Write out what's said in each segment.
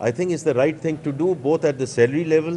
I think it's the right thing to do both at the salary level.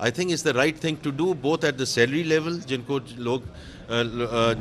I think it's the right thing to do both at the salary level,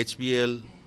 HPL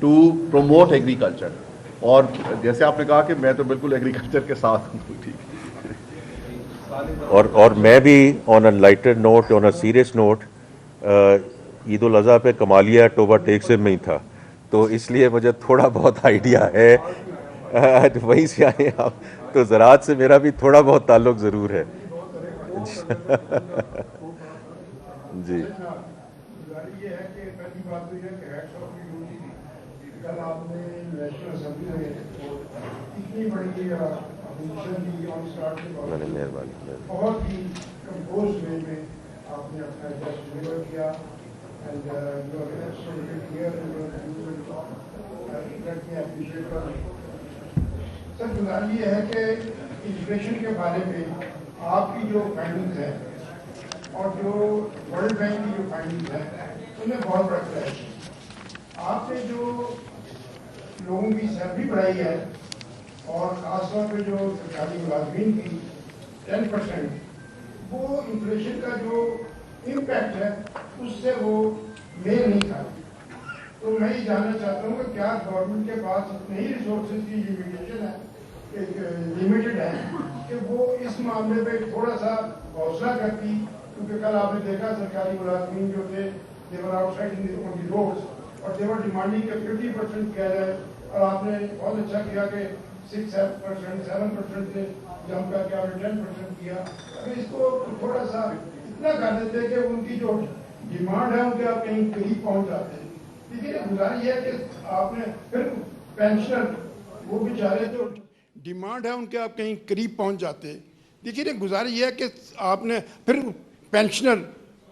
to promote agriculture. اور جیسے آپ نے کہا کہ میں تو بالکل agriculture کے ساتھ ہوں. ٹھیک ہے. اور میں بھی on a lighter note, on a serious note, Eid ul-Adha پہ کمالیہ توبہ ٹیک میں ہی تھا, تو اس لیے مجھے تھوڑا بہت آئیڈیا ہے, وہیں سے آئے آپ, تو زراعت سے میرا بھی تھوڑا بہت تعلق ضرور ہے. جی یہ ہے کہ پہلی بات تو یہ ہے کہ ہیڈس آف یونٹی کل آپ نے نیشنل اسمبلی میں اتنی بڑی اپوزیشن کی آن اسٹارٹ کے بعد مہربانی. بہت ہی کمپوز وے میں آپ نے اپنا ایڈریس ڈلیور کیا. And you are absolutely clear and you are using let me appreciate your. Sir گزارش یہ ہے کہ انفلیشن کے بارے میں آپ کی جو فائنڈنگز ہیں اور جو ورلڈ بینک کی جو فائنڈنگز ہیں ان میں بہت بڑا کلیش ہے. آپ نے جو لوگوں کی سیلری بڑھائی ہے اور خاص طور پہ جو سرکاری ملازمین کی 10%, وہ انفلیشن کا جو امپیکٹ ہے اس سے وہ میل نہیں کھاتی. تو میں یہ جاننا چاہتا ہوں کہ کیا گورنمنٹ کے پاس اتنے ہی ریسورسز کی لمیٹیشن ہے, لمیٹڈ ہے, کہ وہ اس معاملے پہ تھوڑا سا حوصلہ کرتی. کیونکہ کل آپ نے دیکھا سرکاری ملازمین جو تھے they were outside on the roads اور they were demanding کہ 50% کیا جائے, اور آپ نے بہت اچھا کیا کہ 6-7% 7% سے جم کر کے آپ نے 10% کیا. اگر اس کو تھوڑا سا اتنا کر دیتے کہ ان کی جو ڈیمانڈ ہے ان کے آپ کہیں قریب پہنچ جاتے ہیں. لیکن گزارش یہ ہے کہ آپ نے پھر پینشنر وہ بیچارے جو ڈیمانڈ ہے ان کے آپ کہیں قریب پہنچ جاتے. دیکھیے گزارش یہ ہے کہ آپ نے پھر پینشنر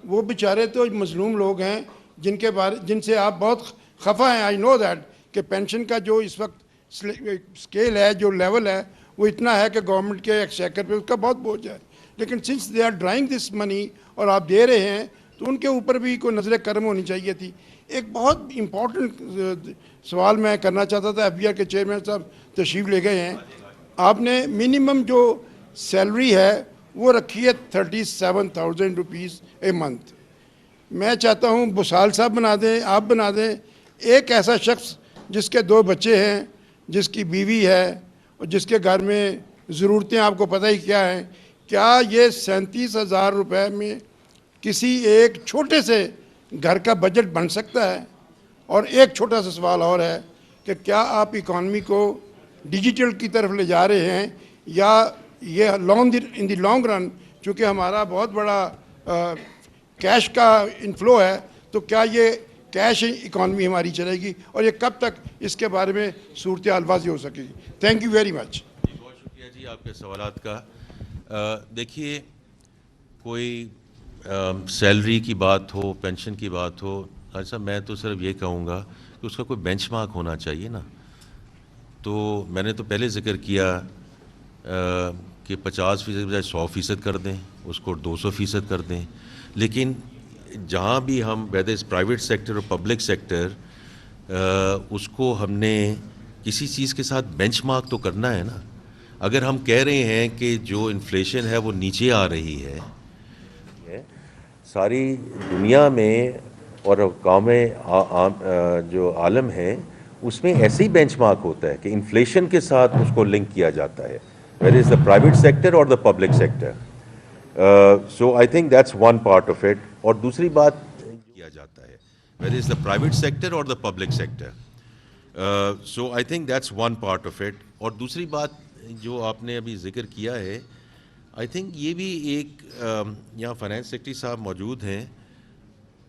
وہ بیچارے تو مظلوم لوگ ہیں جن سے آپ بہت خفا ہیں. آئی نو دیٹ کہ پینشن کا جو اس وقت اسکیل ہے, جو لیول ہے, وہ اتنا ہے کہ گورنمنٹ کے ایکسچیکر پہ اس کا بہت بوجھ ہے. لیکن سنس دے آر ڈرائنگ دس منی اور آپ دے رہے ہیں تو ان کے اوپر بھی کوئی نظر کرم ہونی چاہیے تھی. ایک بہت امپورٹنٹ سوال میں کرنا چاہتا تھا. ایف بی آر کے چیئرمین صاحب تشریف لے گئے ہیں. آپ نے منیمم جو سیلری ہے وہ رکھی ہے 37,000 روپیز اے منتھ. میں چاہتا ہوں بسال صاحب بنا دیں, آپ بنا دیں. ایک ایسا شخص جس کے 2 بچے ہیں, جس کی بیوی ہے اور جس کے گھر میں ضرورتیں آپ کو پتہ ہی کیا ہیں, کیا یہ 37,000 روپے میں کسی ایک چھوٹے سے گھر کا بجٹ بن سکتا ہے؟ اور ایک چھوٹا سا سوال اور ہے کہ کیا آپ اکانومی کو ڈیجیٹل کی طرف لے جا رہے ہیں, یا یہ ان دی لانگ رن چونکہ ہمارا بہت بڑا کیش کا انفلو ہے, تو کیا یہ کیش اکانومی ہماری چلے گی, اور یہ کب تک اس کے بارے میں صورتحال واضح ہو سکے گی؟ Thank you very much. بہت شکریہ جی آپ کے سوالات کا. دیکھیے, کوئی سیلری کی بات ہو, پینشن کی بات ہو, حاجی صاحب میں تو صرف یہ کہوں گا کہ اس کا کوئی بینچ مارک ہونا چاہیے نا. تو میں نے تو پہلے ذکر کیا کہ 50% بجائے 100% کر دیں, اس کو 200% کر دیں. لیکن جہاں بھی ہم ویدر از پرائیویٹ سیکٹر اور پبلک سیکٹر, اس کو ہم نے کسی چیز کے ساتھ بینچ مارک تو کرنا ہے نا. اگر ہم کہہ رہے ہیں کہ جو انفلیشن ہے وہ نیچے آ رہی ہے, ساری دنیا میں اور قوم جو عالم ہے اس میں ایسے ہی بینچ مارک ہوتا ہے کہ انفلیشن کے ساتھ اس کو لنک کیا جاتا ہے, whether it's the private sector or the public sector. So I think that's one part of it. اور دوسری بات کیا جاتا ہے whether it's the private sector or the public sector. So I think that's one part of it. اور دوسری بات جو آپ نے ابھی ذکر کیا ہے, آئی تھنک یہ بھی ایک, یہاں فائنانس سیکرٹری صاحب موجود ہیں,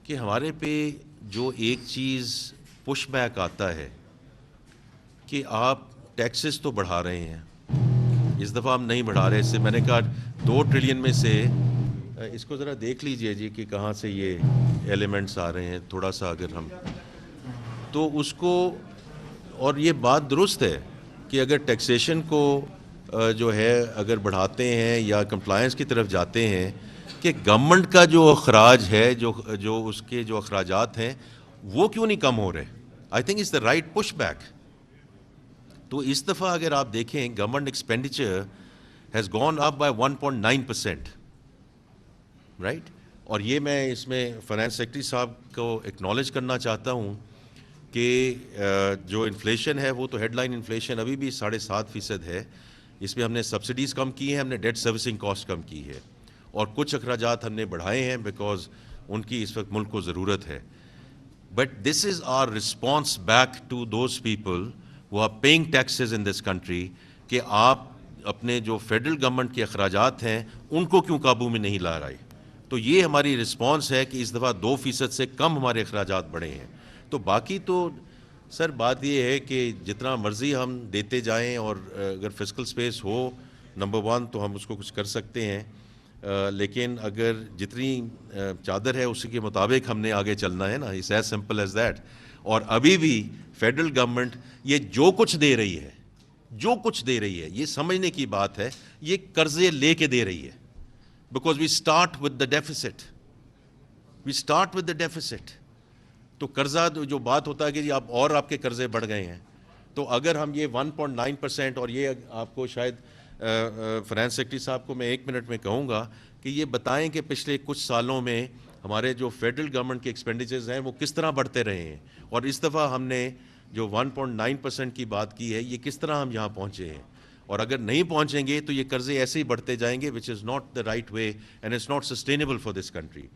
کہ ہمارے پہ جو ایک چیز پش بیک آتا ہے کہ آپ ٹیکسز تو بڑھا رہے ہیں, اس دفعہ ہم نہیں بڑھا رہے. اس سے میں نے کہا 2 ٹریلین میں سے اس کو ذرا دیکھ لیجئے جی کہ کہاں سے یہ ایلیمنٹس آ رہے ہیں, تھوڑا سا اگر ہم تو اس کو. اور یہ بات درست ہے کہ اگر ٹیکسیشن کو جو ہے اگر بڑھاتے ہیں یا کمپلائنس کی طرف جاتے ہیں, کہ گورنمنٹ کا جو اخراج ہے, جو اس کے جو اخراجات ہیں وہ کیوں نہیں کم ہو رہے. I think is the right push back. تو اس دفعہ اگر آپ دیکھیں government expenditure has gone up by 1.9%, right. اور یہ میں اس میں فائنانس سیکرٹری صاحب کو ایکنالج کرنا چاہتا ہوں کہ جو انفلیشن ہے وہ تو ہیڈ لائن انفلیشن ابھی بھی 7.5% ہے. اس میں ہم نے سبسڈیز کم کی ہیں, ہم نے ڈیٹ سروسنگ کاسٹ کم کی ہے, اور کچھ اخراجات ہم نے بڑھائے ہیں بیکاز ان کی اس وقت ملک کو ضرورت ہے. But this is our response back to those people who are paying taxes in this country کہ آپ اپنے جو فیڈرل گورنمنٹ کے اخراجات ہیں ان کو کیوں قابو میں نہیں لا رہے. تو یہ ہماری رسپانس ہے کہ اس دفعہ 2% سے کم ہمارے اخراجات بڑھے ہیں. تو باقی تو سر بات یہ ہے کہ جتنا مرضی ہم دیتے جائیں, اور اگر فسکل سپیس ہو نمبر 1 تو ہم اس کو کچھ کر سکتے ہیں, لیکن اگر جتنی چادر ہے اسی کے مطابق ہم نے آگے چلنا ہے نا. It's as simple as that. اور ابھی بھی فیڈرل گورنمنٹ یہ جو کچھ دے رہی ہے یہ سمجھنے کی بات ہے, یہ قرضے لے کے دے رہی ہے. Because we start with the deficit. تو قرضہ جو بات ہوتا ہے کہ جی آپ کے قرضے بڑھ گئے ہیں, تو اگر ہم یہ 1.9%, اور یہ آپ کو شاید فائنانس سیکرٹری صاحب کو میں 1 منٹ میں کہوں گا کہ یہ بتائیں کہ پچھلے کچھ سالوں میں ہمارے جو فیڈرل گورنمنٹ کے ایکسپینڈیچرز ہیں وہ کس طرح بڑھتے رہے ہیں, اور اس دفعہ ہم نے جو 1.9% کی بات کی ہے یہ کس طرح ہم یہاں پہنچے ہیں. اور اگر نہیں پہنچیں گے تو یہ قرضے ایسے ہی بڑھتے جائیں گے, which is not the right way and it's not sustainable for this country.